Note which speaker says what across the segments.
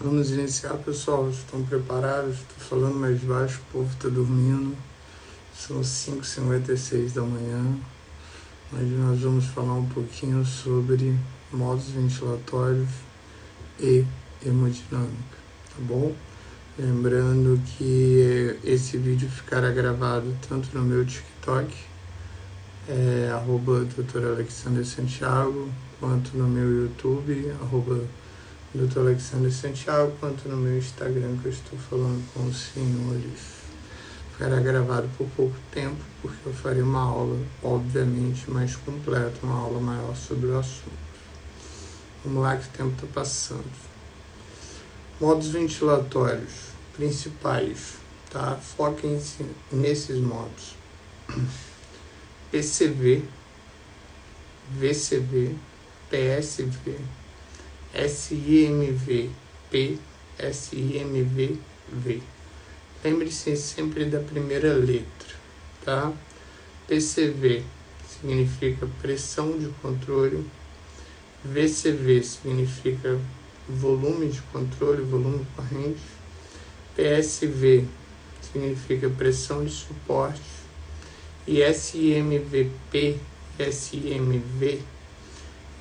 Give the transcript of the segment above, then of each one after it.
Speaker 1: Vamos iniciar, pessoal. Estão preparados? Estou falando mais baixo, o povo está dormindo. São 5h56 da manhã. Mas nós vamos falar um pouquinho sobre modos ventilatórios e hemodinâmica, tá bom? Lembrando que esse vídeo ficará gravado tanto no meu TikTok, @Dr. Alexander Santiago, quanto no meu YouTube, @Dr. Alexander Santiago, quanto no meu Instagram, que eu estou falando com os senhores. Ficará gravado por pouco tempo, porque eu farei uma aula, obviamente, mais completa, uma aula maior sobre o assunto. Vamos lá que o tempo está passando. Modos ventilatórios principais, tá? Foquem-se nesses modos. PCV, VCV, PSV, SIMV-P, SIMV-V. Lembre-se sempre da primeira letra, tá? PCV significa pressão de controle, VCV significa volume de controle, volume corrente, PSV significa pressão de suporte, e SIMV-P e SIMV,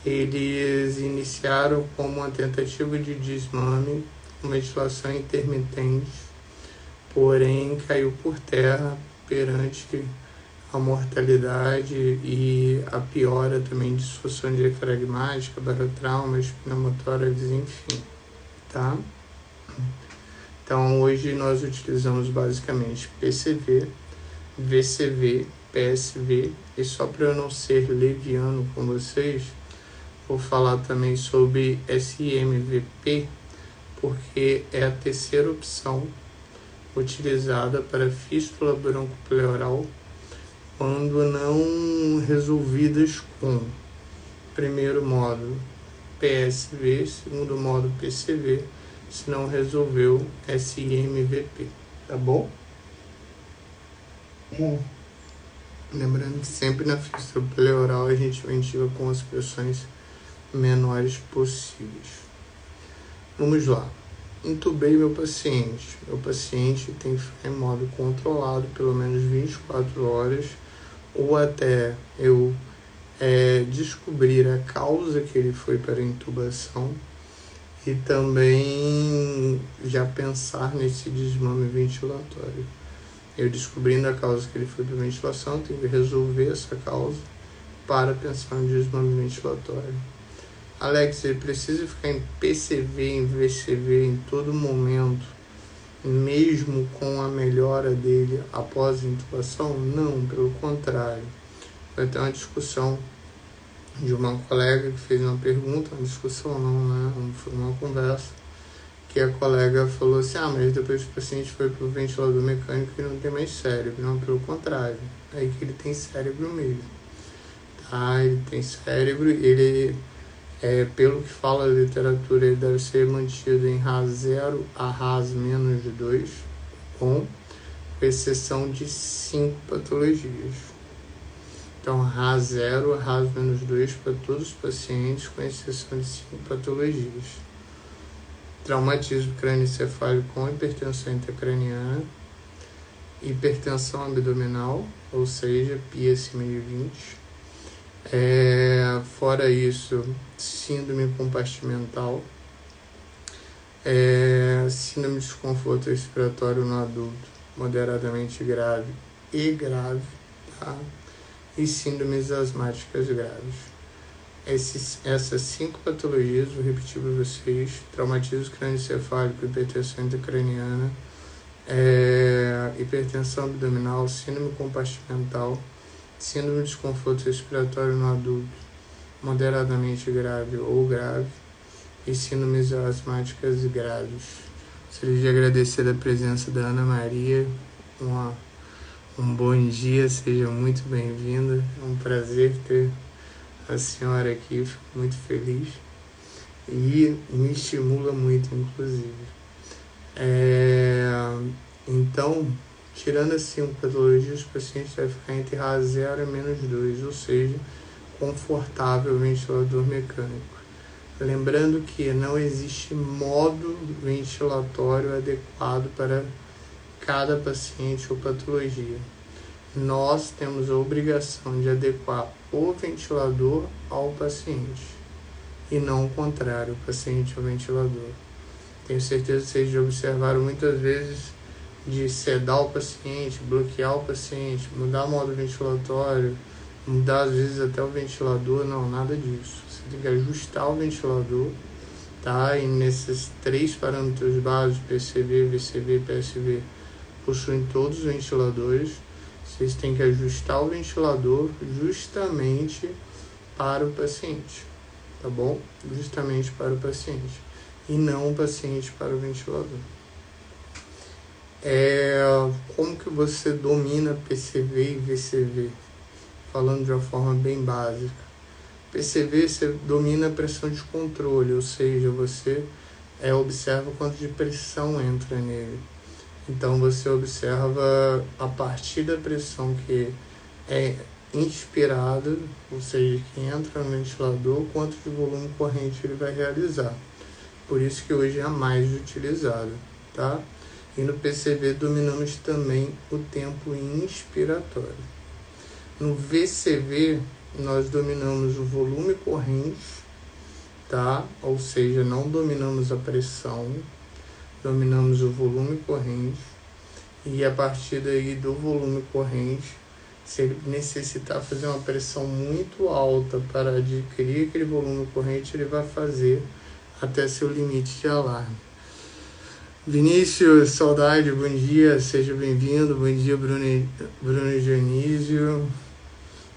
Speaker 1: eles iniciaram como uma tentativa de desmame, uma ventilação intermitente, porém caiu por terra perante a mortalidade e a piora também de disfunção diafragmática, barotraumas, pneumotórax, enfim, tá? Então hoje nós utilizamos basicamente PCV, VCV, PSV, e só para eu não ser leviano com vocês, vou falar também sobre SIMV-P, porque é a terceira opção utilizada para fístula broncopleural quando não resolvidas com primeiro modo PSV, segundo modo PCV, se não resolveu SIMV-P, tá bom? Lembrando que sempre na fístula pleural a gente ventila com as pressões menores possíveis. Vamos lá. Intubei meu paciente. Meu paciente tem que ficar em modo controlado pelo menos 24 horas ou até eu descobrir a causa que ele foi para a intubação e também já pensar nesse desmame ventilatório. Eu descobrindo a causa que ele foi para a ventilação, tenho que resolver essa causa para pensar no desmame ventilatório. Alex, ele precisa ficar em PCV, em VCV em todo momento, mesmo com a melhora dele após a intubação? Não, pelo contrário. Vai ter uma discussão de uma colega que fez uma pergunta, uma discussão não, né? Foi uma conversa, que a colega falou assim, mas depois que o paciente foi para o ventilador mecânico ele não tem mais cérebro. Não, pelo contrário, aí que ele tem cérebro mesmo. Tá? Ele tem cérebro, ele... pelo que fala a literatura, ele deve ser mantido em RAS0 a RAS-2, com exceção de 5 patologias. Então, RAS0 a RAS-2 para todos os pacientes, com exceção de 5 patologias. Traumatismo crânioencefálico com hipertensão intracraniana, hipertensão abdominal, ou seja, PI acima de 20. Fora isso, síndrome compartimental, síndrome de desconforto respiratório no adulto, moderadamente grave e grave, tá? E síndromes asmáticas graves. Essas 5 patologias, vou repetir para vocês: traumatismo crânioencefálico, hipertensão intracraniana, hipertensão abdominal, síndrome compartimental, síndrome de desconforto respiratório no adulto, moderadamente grave ou grave, e síndromes asmáticas graves. Gostaria de agradecer a presença da Ana Maria. Um bom dia, seja muito bem-vinda. É um prazer ter a senhora aqui, fico muito feliz e me estimula muito, inclusive. Então, tirando as 5 patologias, o paciente deve ficar entre RAS0 e -2, ou seja, confortável ventilador mecânico. Lembrando que não existe modo ventilatório adequado para cada paciente ou patologia. Nós temos a obrigação de adequar o ventilador ao paciente e não o contrário, o paciente ao ventilador. Tenho certeza que vocês já observaram muitas vezes de sedar o paciente, bloquear o paciente, mudar o modo ventilatório, mudar às vezes até o ventilador. Não, nada disso. Você tem que ajustar o ventilador, tá? E nesses 3 parâmetros básicos, PCV, VCV e PSV, possuem todos os ventiladores. Vocês têm que ajustar o ventilador justamente para o paciente, tá bom? Justamente para o paciente, e não o paciente para o ventilador. Como que você domina PCV e VCV? Falando de uma forma bem básica. PCV, você domina a pressão de controle, ou seja, você observa quanto de pressão entra nele. Então você observa a partir da pressão que é inspirada, ou seja, que entra no ventilador, quanto de volume corrente ele vai realizar. Por isso que hoje é a mais utilizada, tá? E no PCV dominamos também o tempo inspiratório. No VCV nós dominamos o volume corrente, tá? Ou seja, não dominamos a pressão, dominamos o volume corrente, e a partir daí do volume corrente, se ele necessitar fazer uma pressão muito alta para adquirir aquele volume corrente, ele vai fazer até seu limite de alarme. Vinícius, saudade, bom dia, seja bem-vindo. Bom dia, Bruno Dionísio,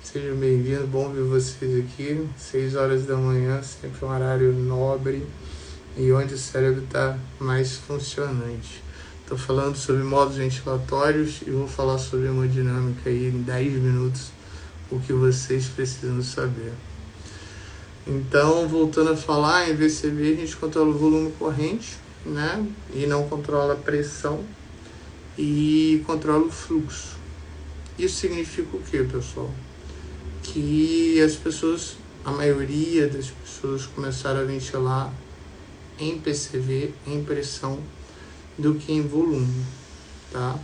Speaker 1: seja bem-vindo, bom ver vocês aqui. 6 horas da manhã, sempre um horário nobre e onde o cérebro está mais funcionante. Estou falando sobre modos ventilatórios e vou falar sobre hemodinâmica aí em 10 minutos, o que vocês precisam saber. Então, voltando a falar, em VCV a gente controla o volume corrente, né? E não controla a pressão e controla o fluxo. Isso significa o que, pessoal? Que a maioria das pessoas começaram a ventilar em PCV, em pressão, do que em volume, tá?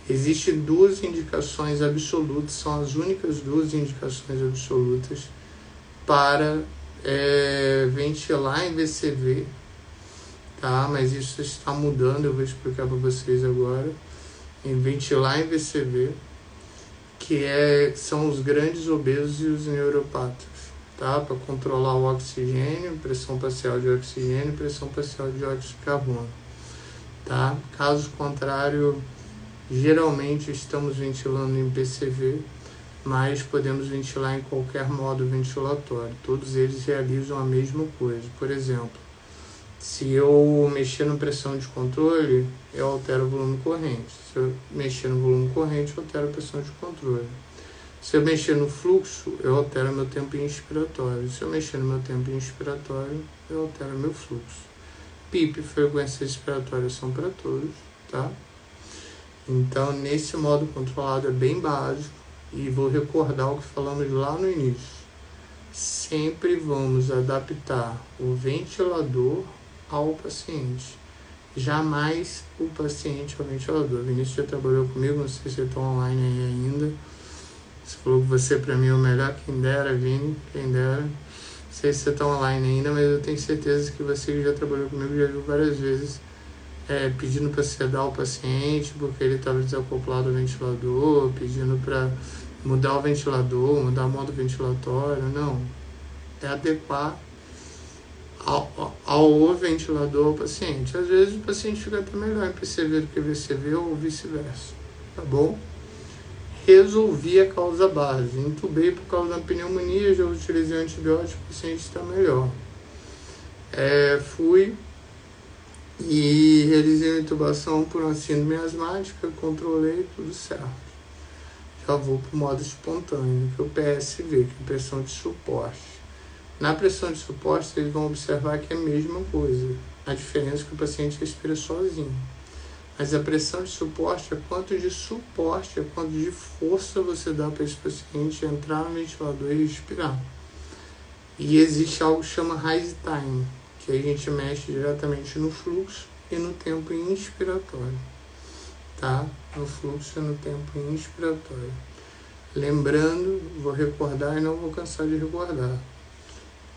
Speaker 1: Existem 2 indicações absolutas, são as únicas 2 indicações absolutas para ventilar em VCV, tá? Mas isso está mudando, eu vou explicar para vocês agora. Em ventilar em VCV, que são os grandes obesos e os neuropatas, tá? Para controlar o oxigênio, pressão parcial de oxigênio, pressão parcial de dióxido de carbono, tá? Caso contrário, geralmente estamos ventilando em PCV, mas podemos ventilar em qualquer modo ventilatório. Todos eles realizam a mesma coisa. Por exemplo, se eu mexer na pressão de controle, eu altero o volume corrente. Se eu mexer no volume corrente, eu altero a pressão de controle. Se eu mexer no fluxo, eu altero meu tempo inspiratório. Se eu mexer no meu tempo inspiratório, eu altero meu fluxo. PIP e frequência respiratória são para todos, tá? Então, nesse modo controlado é bem básico, e vou recordar o que falamos lá no início. Sempre vamos adaptar o ventilador ao paciente, jamais o paciente ao ventilador. O Vinícius já trabalhou comigo, não sei se você está online aí ainda. Você falou que você para mim é o melhor, quem dera, Vini, quem dera. Não sei se você está online ainda, mas eu tenho certeza que você que já trabalhou comigo já viu várias vezes pedindo para sedar o paciente porque ele estava desacoplado ao ventilador, pedindo para mudar o ventilador, mudar o modo ventilatório. Não, é adequar ao ventilador ao paciente. Às vezes o paciente fica até melhor em PCV do que VCV ou vice-versa, tá bom? Resolvi a causa base, entubei por causa da pneumonia, já utilizei antibiótico, o paciente está melhor. Fui e realizei uma intubação por uma síndrome asmática, controlei, tudo certo. Já vou para o modo espontâneo, que é o PSV, que é pressão de suporte. Na pressão de suporte, vocês vão observar que é a mesma coisa. A diferença é que o paciente respira sozinho. Mas a pressão de suporte é quanto de suporte, é quanto de força você dá para esse paciente entrar no ventilador e respirar. E existe algo que chama rise time, que a gente mexe diretamente no fluxo e no tempo inspiratório, tá? No fluxo e no tempo inspiratório. Lembrando, vou recordar e não vou cansar de recordar.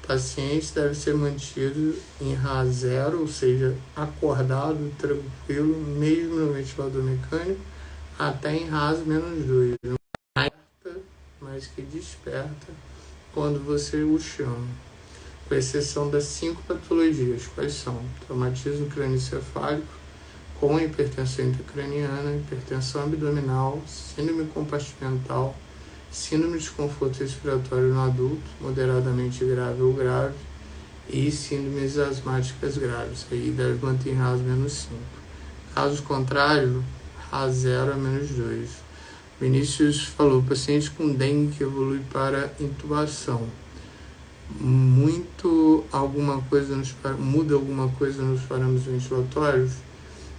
Speaker 1: O paciente deve ser mantido em RA 0, ou seja, acordado, tranquilo, mesmo no ventilador mecânico, até em RAS -2. Não alerta, mas que desperta quando você o chama. Com exceção das 5 patologias, quais são? Traumatismo crânioencefálico, com hipertensão intracraniana, hipertensão abdominal, síndrome compartimental, síndrome de desconforto respiratório no adulto, moderadamente grave ou grave, e síndromes asmáticas graves. Aí deve manter em RAS -5. Caso contrário, RAS 0 a -2. Vinícius falou, paciente com dengue que evolui para intubação. Muda alguma coisa nos parâmetros ventilatórios?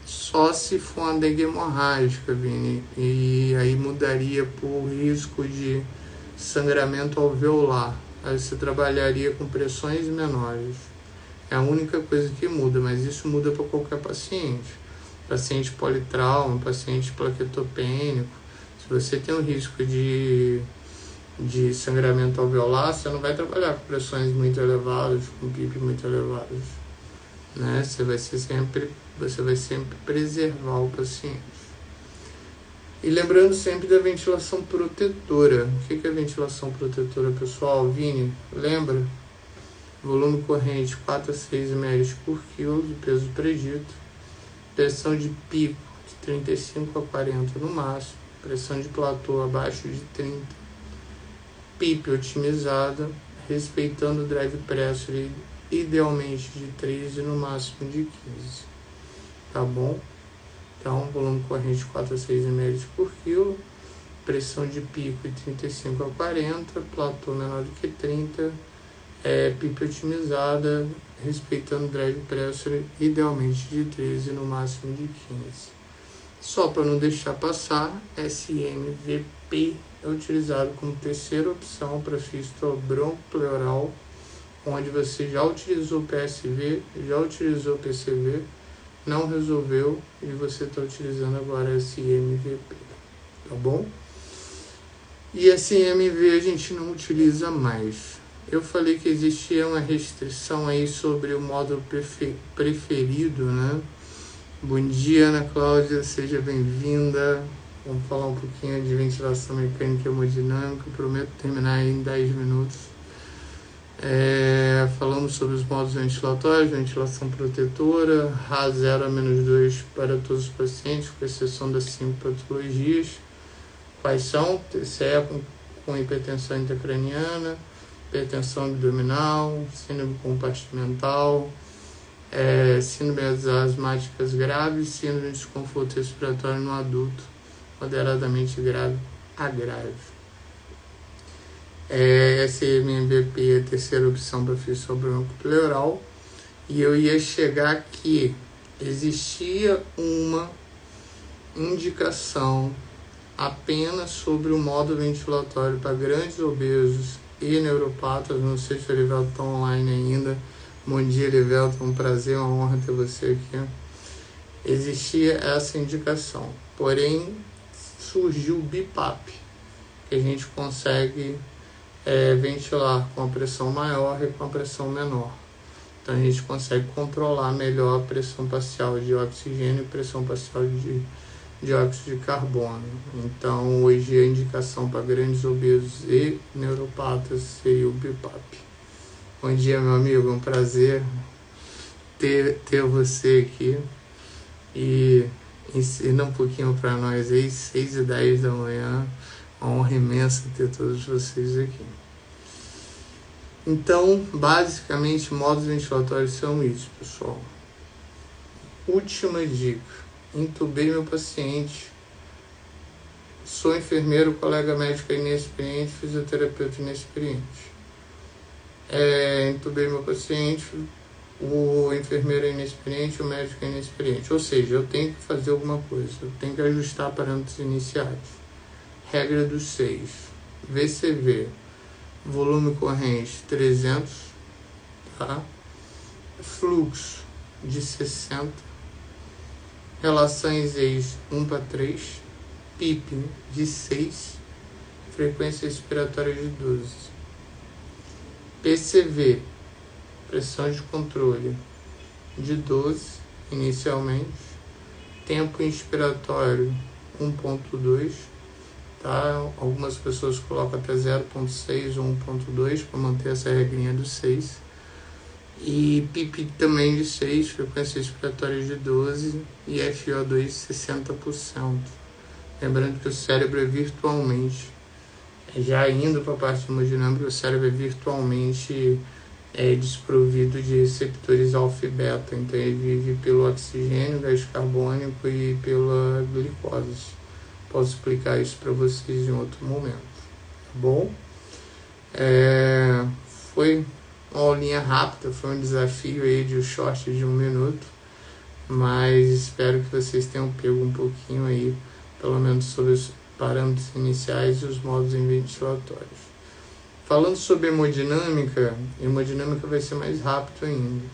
Speaker 1: Só se for uma dengue hemorrágica, Vini, e aí mudaria por risco de sangramento alveolar. Aí você trabalharia com pressões menores. É a única coisa que muda, mas isso muda para qualquer paciente. Paciente politrauma, paciente plaquetopênico. Se você tem um risco de sangramento alveolar, você não vai trabalhar com pressões muito elevadas, com PIP muito elevadas, né? Você vai sempre preservar o paciente. E lembrando sempre da ventilação protetora. O que é ventilação protetora, pessoal? Vini, lembra? Volume corrente 4 a 6 ml por quilo de peso predito. Pressão de pico de 35 a 40 no máximo. Pressão de platô abaixo de 30. PIP otimizada, respeitando o drive pressure idealmente de 13 no máximo de 15. Tá bom? Então, volume corrente 4 a 6 ml por quilo, pressão de pico de 35 a 40, platô menor do que 30, PIP otimizada, respeitando o drive pressure idealmente de 13 no máximo de 15. Só para não deixar passar, SMVP é utilizado como terceira opção para fístula broncopleural, onde você já utilizou PSV, já utilizou PCV, não resolveu e você está utilizando agora SMVP, tá bom? E SMV a gente não utiliza mais. Eu falei que existia uma restrição aí sobre o módulo preferido, né? Bom dia, Ana Cláudia, seja bem-vinda. Vamos falar um pouquinho de ventilação mecânica e hemodinâmica. Prometo terminar em 10 minutos. Falamos sobre os modos ventilatórios, ventilação protetora, RAS 0 a -2 para todos os pacientes, com exceção das 5 patologias. Quais são? TCE com hipertensão intracraniana, hipertensão abdominal, síndrome compartimental, síndromes asmáticas graves, síndrome de desconforto respiratório no adulto, moderadamente grave a grave. SMVP é a terceira opção para fístula broncopleural. E eu ia chegar aqui. Existia uma indicação apenas sobre o modo ventilatório para grandes obesos e neuropatas. Não sei se o Elivelton está online ainda. Bom dia, Elivelton, um prazer, uma honra ter você aqui. Existia essa indicação, porém surgiu o BiPAP, que a gente consegue ventilar com a pressão maior e com a pressão menor. Então a gente consegue controlar melhor a pressão parcial de oxigênio e pressão parcial de dióxido de carbono. Então hoje a indicação para grandes obesos e neuropatas seria o BiPAP. Bom dia, meu amigo, é um prazer ter você aqui e ensina um pouquinho para nós aí, 6h10 da manhã, uma honra imensa ter todos vocês aqui. Então, basicamente, modos ventilatórios são isso, pessoal. Última dica, intubei meu paciente, sou enfermeiro, colega médico inexperiente, fisioterapeuta inexperiente. Intubei meu paciente, o enfermeiro é inexperiente, o médico é inexperiente. Ou seja, eu tenho que fazer alguma coisa, eu tenho que ajustar parâmetros iniciais. Regra dos 6. VCV. volume corrente 300, tá? Fluxo de 60, relações ex 1:3, PIP de 6, frequência respiratória de 12. PCV, pressão de controle, de 12 inicialmente, tempo inspiratório 1.2, tá? Algumas pessoas colocam até 0.6 ou 1.2 para manter essa regrinha do 6. E PIP também de 6, frequência respiratória de 12 e FO2 60%. Lembrando que o cérebro é virtualmente, já indo para a parte hemodinâmica, o cérebro é virtualmente desprovido de receptores alfa e beta, então ele vive pelo oxigênio, gás carbônico e pela glicose. Posso explicar isso para vocês em outro momento, tá bom? Foi uma aulinha rápida, foi um desafio aí de um short de 1 minuto, mas espero que vocês tenham pego um pouquinho aí, pelo menos sobre os parâmetros iniciais e os modos ventilatórios. Falando sobre hemodinâmica vai ser mais rápido ainda.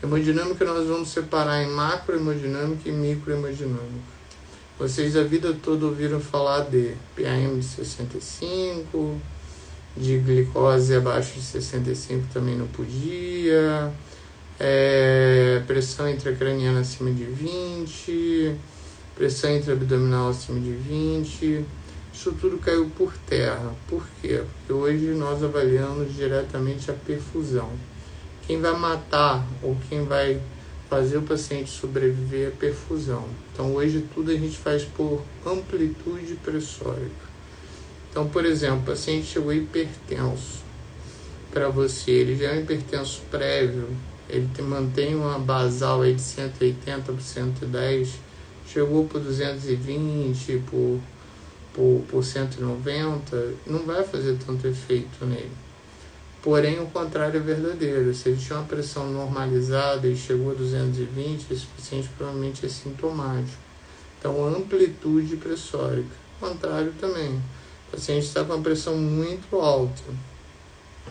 Speaker 1: Hemodinâmica nós vamos separar em macrohemodinâmica e microhemodinâmica. Vocês a vida toda ouviram falar de PAM de 65, de glicose abaixo de 65 também não podia, pressão intracraniana acima de 20, pressão intraabdominal acima de 20, isso tudo caiu por terra. Por quê? Porque hoje nós avaliamos diretamente a perfusão. Quem vai matar ou quem vai fazer o paciente sobreviver é a perfusão. Então hoje tudo a gente faz por amplitude pressórica. Então, por exemplo, o paciente chegou hipertenso para você, ele já é um hipertenso prévio, ele mantém uma basal aí de 180 por 110, chegou por 220, por 190, não vai fazer tanto efeito nele. Porém, o contrário é verdadeiro. Se ele tinha uma pressão normalizada e chegou a 220, esse paciente provavelmente é sintomático. Então, amplitude pressórica. O contrário também. O paciente está com uma pressão muito alta,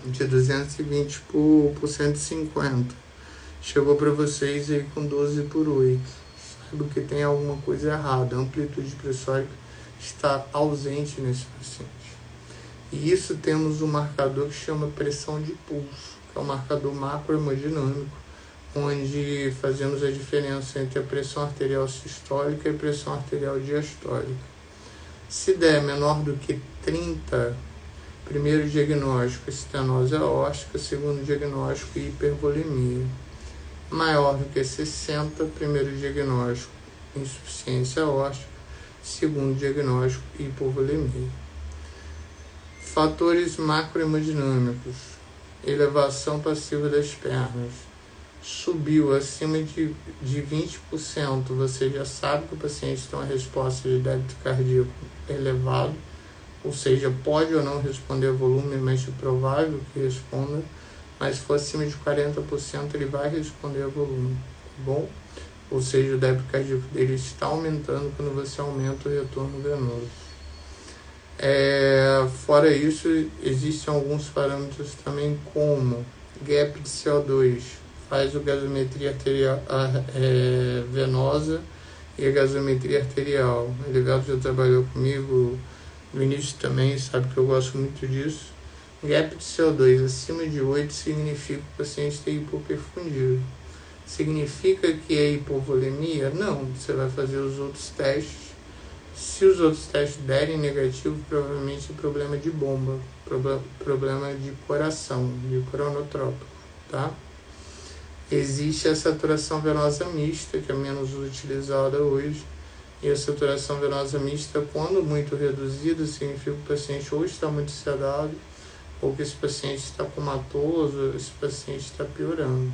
Speaker 1: de 220 por 150. Chegou para vocês aí com 12 por 8. Saiba que tem alguma coisa errada. A amplitude pressórica está ausente nesse paciente. E isso temos um marcador que chama pressão de pulso, que é um marcador macrohemodinâmico, onde fazemos a diferença entre a pressão arterial sistólica e a pressão arterial diastólica. Se der menor do que 30, primeiro diagnóstico, estenose aórtica, segundo diagnóstico, hipervolemia. Maior do que 60, primeiro diagnóstico, insuficiência aórtica, segundo diagnóstico, hipovolemia. Fatores macrohemodinâmicos. Elevação passiva das pernas. Subiu acima de 20%, você já sabe que o paciente tem uma resposta de débito cardíaco elevado, ou seja, pode ou não responder a volume, mas é provável que responda, mas se for acima de 40%, ele vai responder a volume, tá bom? Ou seja, o débito cardíaco dele está aumentando quando você aumenta o retorno venoso. Fora isso, existem alguns parâmetros também, como gap de CO2, faz a gasometria arterial, venosa e a gasometria arterial. O Elivelto já trabalhou comigo, o Vinícius também sabe que eu gosto muito disso. Gap de CO2 acima de 8 significa que o paciente está hipoperfundido. Significa que é hipovolemia? Não, você vai fazer os outros testes. Se os outros testes derem negativo, provavelmente é problema de bomba, problema de coração, de coronotrópico, tá? Existe a saturação venosa mista, que é menos utilizada hoje, e a saturação venosa mista, quando muito reduzida, significa que o paciente ou está muito sedado, ou que esse paciente está comatoso, esse paciente está piorando.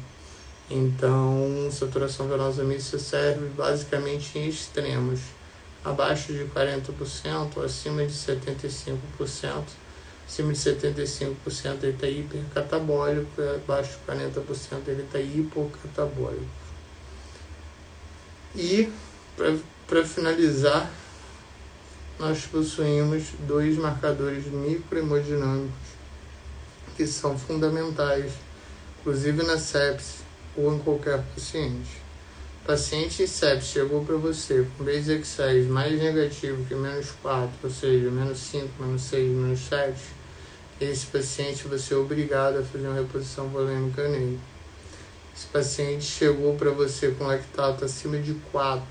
Speaker 1: Então, saturação venosa mista serve basicamente em extremos, abaixo de 40%, acima de 75%. Acima de 75% ele está hipercatabólico, abaixo de 40% ele está hipocatabólico. E, para finalizar, nós possuímos dois marcadores microhemodinâmicos que são fundamentais, inclusive na sepse ou em qualquer paciente. Paciente sepse chegou para você com Basic 6 mais negativo que -4, ou seja, -5, -6, -7, esse paciente você é obrigado a fazer uma reposição volêmica nele. Esse paciente chegou para você com lactato acima de 4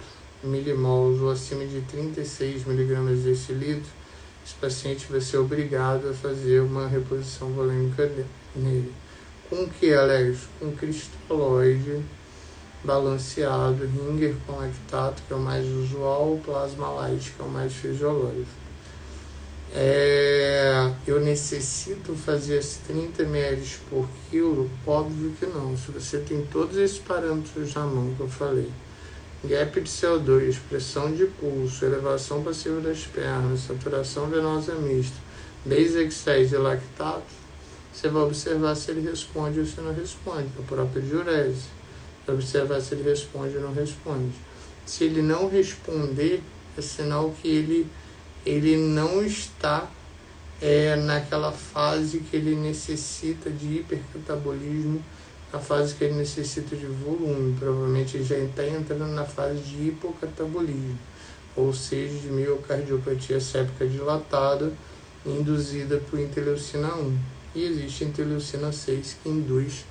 Speaker 1: milimols ou acima de 36 miligramas desse litro, esse paciente vai ser obrigado a fazer uma reposição volêmica nele. Com o que, Alex? Com cristalóide balanceado, Ringer com lactato, que é o mais usual, plasma light, que é o mais fisiológico. Eu necessito fazer esses 30 ml por quilo? Óbvio que não. Se você tem todos esses parâmetros na mão que eu falei, gap de CO2, pressão de pulso, elevação passiva das pernas, saturação venosa mista, Basic 6 e lactato, você vai observar se ele responde ou se não responde, a própria diurese. Observar se ele responde ou não responde. Se ele não responder, é sinal que ele não está naquela fase que ele necessita de hipercatabolismo, na fase que ele necessita de volume. Provavelmente ele já está entrando na fase de hipocatabolismo, ou seja, de miocardiopatia séptica dilatada induzida por interleucina 1. E existe interleucina 6 que induz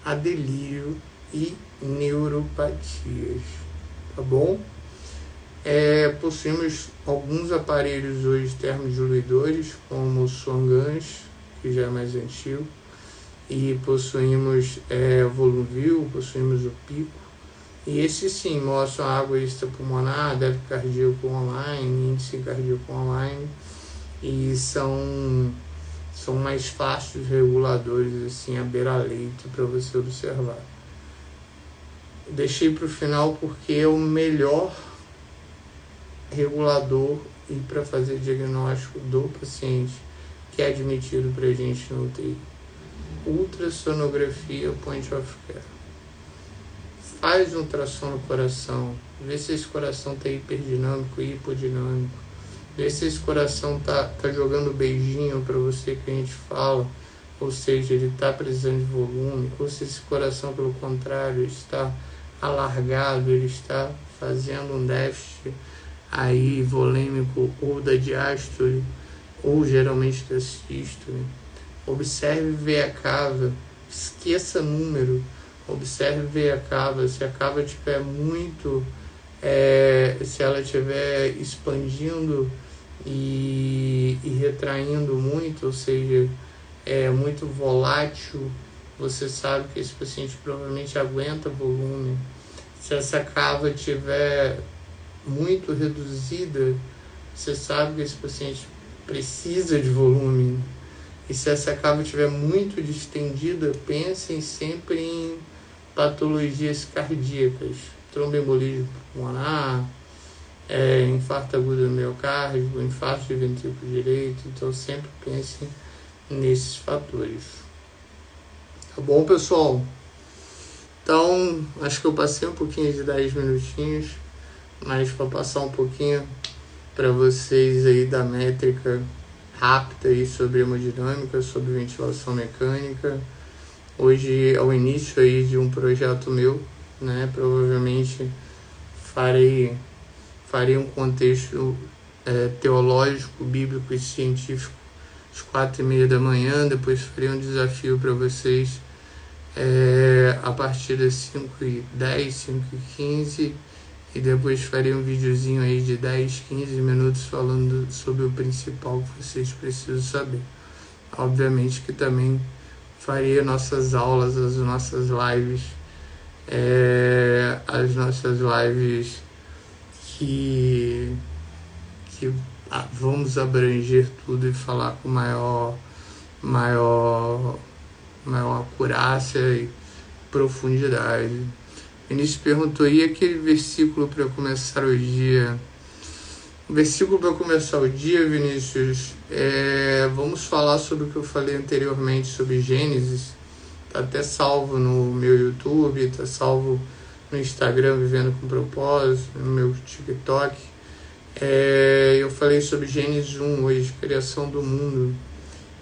Speaker 1: a delírio e neuropatias, tá bom? Possuímos alguns aparelhos hoje termodiluidores, como o Swan-Ganz, que já é mais antigo, e possuímos Voluvil, possuímos o Pico, e esses sim mostram água extrapulmonar, débito cardíaco online, índice cardíaco online, e são mais fáceis reguladores, assim, à beira-leito para você observar. Deixei para o final porque é o melhor regulador e para fazer diagnóstico do paciente que é admitido para a gente no UTI. Ultrassonografia point of care. Faz um ultrassom no coração, vê se esse coração está hiperdinâmico e hipodinâmico, vê se esse coração tá jogando beijinho para você que a gente fala, ou seja, ele está precisando de volume, ou se esse coração, pelo contrário, está alargado, ele está fazendo um déficit aí volêmico ou da diástole, ou geralmente da sístole. Observe veia cava, esqueça número, observe veia cava, se a cava estiver muito, se ela estiver expandindo e retraindo muito, ou seja, muito volátil, você sabe que esse paciente provavelmente aguenta volume. Se essa cava estiver muito reduzida, você sabe que esse paciente precisa de volume. E se essa cava estiver muito distendida, pensem sempre em patologias cardíacas, tromboembolismo pulmonar, infarto agudo do miocárdio, infarto de ventrículo direito. Então sempre pensem nesses fatores. Tá bom, pessoal? Então, acho que eu passei um pouquinho de 10 minutinhos, mas para passar um pouquinho para vocês aí da métrica rápida aí sobre hemodinâmica, sobre ventilação mecânica. Hoje é o início aí de um projeto meu, né? Provavelmente farei um contexto teológico, bíblico e científico às 4h30 da manhã. Depois farei um desafio para vocês a partir das 5h10, 5h15, e depois farei um videozinho aí de 10, 15 minutos falando sobre o principal que vocês precisam saber. Obviamente que também farei nossas aulas, as nossas lives que vamos abranger tudo e falar com maior acurácia e profundidade. Vinícius perguntou, e aquele versículo para começar o dia? O versículo para começar o dia, Vinícius, vamos falar sobre o que eu falei anteriormente sobre Gênesis. Está até salvo no meu YouTube, está salvo no Instagram, Vivendo com Propósito, no meu TikTok. Eu falei sobre Gênesis 1 hoje, criação do mundo.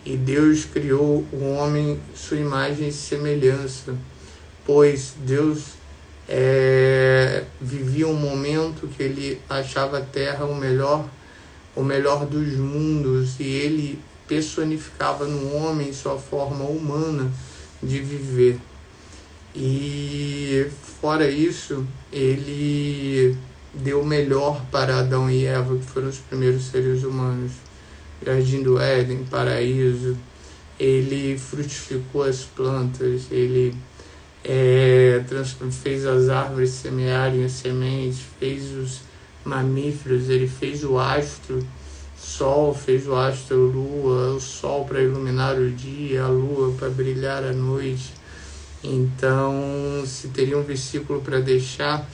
Speaker 1: E Deus criou o homem sua imagem e semelhança, pois Deus vivia um momento que ele achava a terra o melhor dos mundos, e ele personificava no homem sua forma humana de viver. E fora isso, ele deu o melhor para Adão e Eva, que foram os primeiros seres humanos. Jardim do Éden, paraíso. Ele frutificou as plantas, ele fez as árvores semearem as sementes, fez os mamíferos, ele fez o astro sol, fez o astro lua, o sol para iluminar o dia, a lua para brilhar a noite. Então, se teria um versículo para deixar,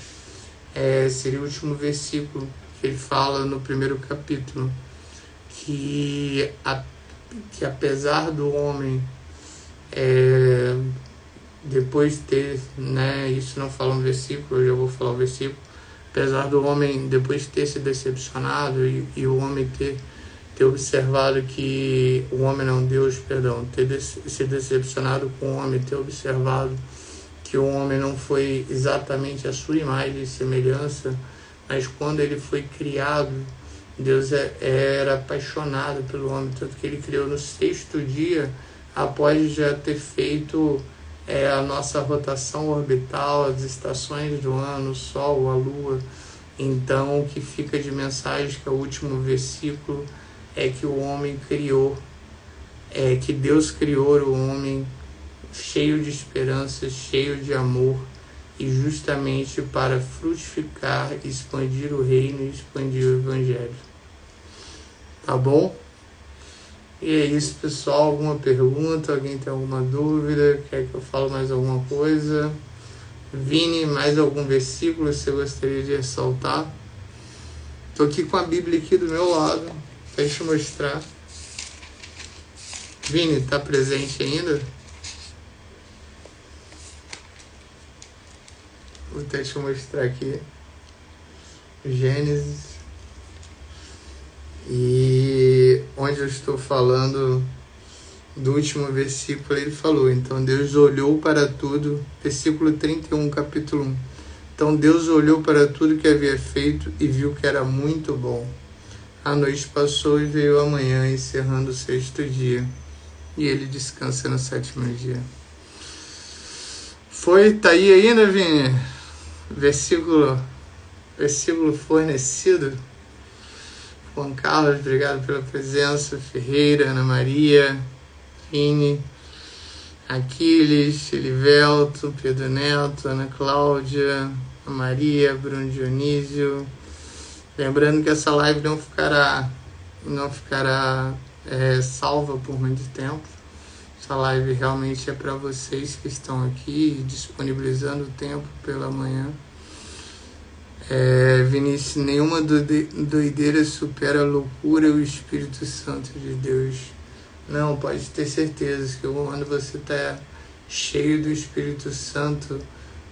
Speaker 1: seria o último versículo que ele fala no primeiro capítulo, que apesar do homem depois de ter, isso não fala um versículo, eu já vou falar o versículo, apesar do homem depois de ter se decepcionado e o homem ter observado que o homem não, Deus, perdão, ter se decepcionado com o homem, ter observado que o homem não foi exatamente a sua imagem e semelhança, mas quando ele foi criado, Deus era apaixonado pelo homem, tanto que ele criou no 6º dia, após já ter feito a nossa rotação orbital, as estações do ano, o Sol, a Lua. Então, o que fica de mensagem, que é o último versículo, é que o homem criou, que Deus criou o homem cheio de esperança, cheio de amor, e justamente para frutificar, expandir o reino e expandir o evangelho. Tá bom? E é isso, pessoal. Alguma pergunta? Alguém tem alguma dúvida? Quer que eu fale mais alguma coisa? Vini, mais algum versículo que você gostaria de ressaltar? Estou aqui com a Bíblia aqui do meu lado. Deixa eu mostrar. Vini, está presente ainda? Deixa eu mostrar aqui. Gênesis. E onde eu estou falando do último versículo, ele falou: então Deus olhou para tudo, versículo 31, capítulo 1. Então Deus olhou para tudo que havia feito e viu que era muito bom. A noite passou e veio a manhã, encerrando o 6º dia. E ele descansa no 7º dia. Tá aí ainda, Vini? Versículo fornecido. Juan Carlos, obrigado pela presença. Ferreira, Ana Maria, Vini, Aquiles, Elivelto, Pedro Neto, Ana Cláudia, Ana Maria, Bruno Dionísio. Lembrando que essa live não ficará salva por muito tempo. Essa live realmente é para vocês que estão aqui, disponibilizando o tempo pela manhã. Vinícius, nenhuma doideira supera a loucura e o Espírito Santo de Deus. Não, pode ter certeza que quando você está cheio do Espírito Santo,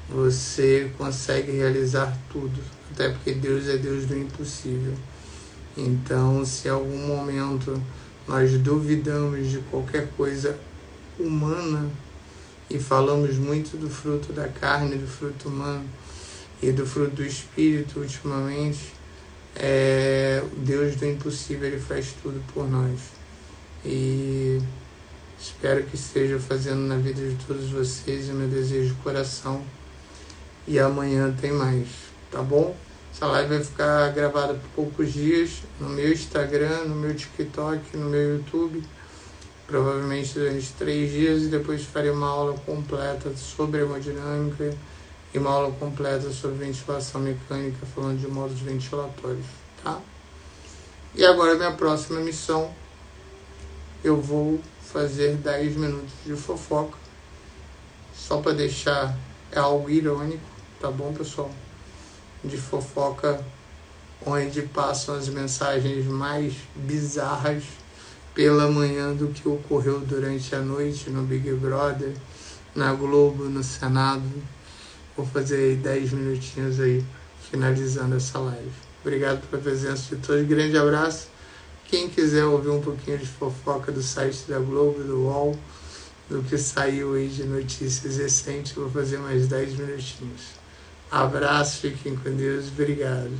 Speaker 1: você consegue realizar tudo. Até porque Deus é Deus do impossível. Então, se em algum momento nós duvidamos de qualquer coisa humana e falamos muito do fruto da carne, do fruto humano, e do fruto do Espírito ultimamente, o Deus do impossível, ele faz tudo por nós. E espero que esteja fazendo na vida de todos vocês, o meu desejo de coração. E amanhã tem mais, tá bom? Essa live vai ficar gravada por poucos dias no meu Instagram, no meu TikTok, no meu YouTube, provavelmente durante 3 dias, e depois farei uma aula completa sobre hemodinâmica e uma aula completa sobre ventilação mecânica, falando de modos ventilatórios, tá? E agora, minha próxima missão, eu vou fazer 10 minutos de fofoca, só para deixar algo irônico, tá bom, pessoal? De fofoca, onde passam as mensagens mais bizarras pela manhã do que ocorreu durante a noite no Big Brother, na Globo, no Senado. Vou fazer 10 minutinhos aí, finalizando essa live. Obrigado pela presença de todos, grande abraço Quem quiser ouvir um pouquinho de fofoca do site da Globo, do UOL, do que saiu aí de notícias recentes, vou fazer mais 10 minutinhos. Abraço, fiquem com Deus, obrigado.